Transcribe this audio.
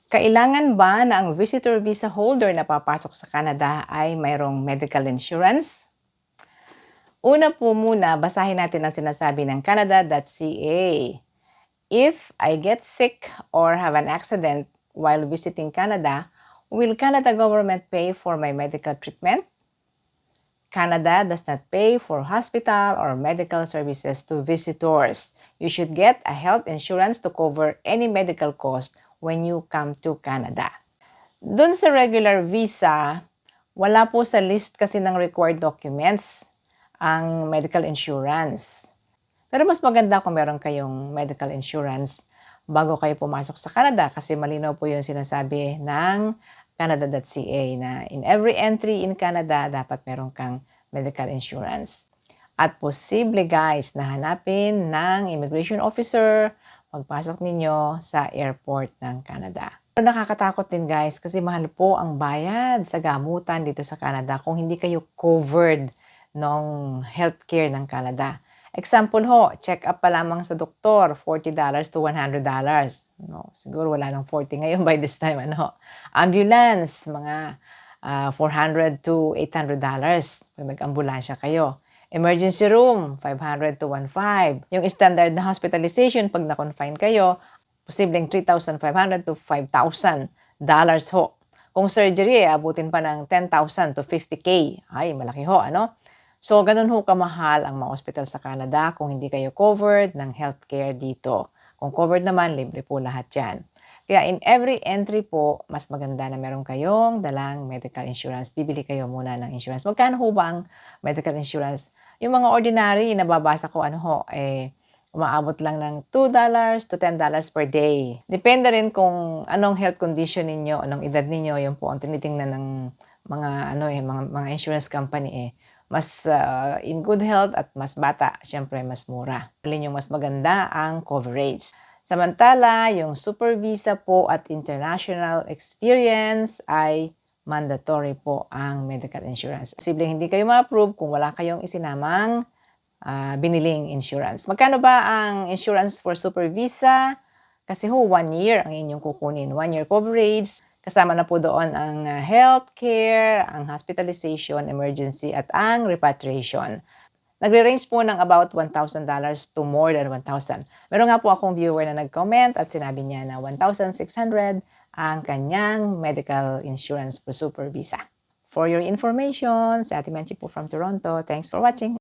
Kailangan ba na ang visitor visa holder na papasok sa Canada ay mayroong medical insurance? Una po muna, basahin natin ang sinasabi ng Canada.ca. If I get sick or have an accident while visiting Canada, will Canada government pay for my medical treatment? Canada does not pay for hospital or medical services to visitors. You should get a health insurance to cover any medical cost when you come to Canada. Doon sa regular visa, wala po sa list kasi ng required documents ang medical insurance. Pero mas maganda kung meron kayong medical insurance bago kayo pumasok sa Canada kasi malinaw po yung sinasabi ng Canada.ca na in every entry in Canada, dapat meron kang medical insurance. At posible guys na hanapin ng immigration officer pagpasok ninyo sa airport ng Canada. Pero nakakatakot din guys kasi mahal po ang bayad sa gamutan dito sa Canada kung hindi kayo covered ng healthcare ng Canada. Example ho, check-up pa lamang sa doktor, $40 to $100. No, siguro wala nang 40 ngayon by this time. Ambulance, mga $400 to $800 pag nag-ambulansya kayo. Emergency room, $500 to $1,500. Yung standard na hospitalization pag na-confine kayo, posibleng $3,500 to $5,000 ho. Kung surgery, abutin pa ng $10,000 to $50,000. Ay, malaki ho, ano? So, ganun ho kamahal ang mga hospital sa Canada kung hindi kayo covered ng healthcare dito. Kung covered naman, libre po lahat yan. Kaya in every entry po, mas maganda na meron kayong dalang medical insurance. Bibili kayo muna ng insurance. Magkano ho ba ang medical insurance? Yung mga ordinary, nababasa ko, umaabot lang ng $2 to $10 per day. Depende rin kung anong health condition ninyo, anong edad ninyo, yun po ang tinitingnan ng mga insurance company mas in good health at mas bata, syempre mas mura. Alin yung mas maganda ang coverage. Samantala, yung super visa po at international experience ay mandatory po ang medical insurance. Posibleng hindi kayo ma-approve kung wala kayong isinamang biniling insurance. Magkano ba ang insurance for super visa? Kasi 1 year ang inyong kukunin. 1 year coverage. Kasama na po doon ang healthcare, ang hospitalization, emergency, at ang repatriation. Nagre-range po ng about $1,000 to more than 1,000. Meron nga po akong viewer na nag-comment at sinabi niya na 1,600 ang kanyang medical insurance for super visa. For your information, si Ate Menchi po from Toronto. Thanks for watching.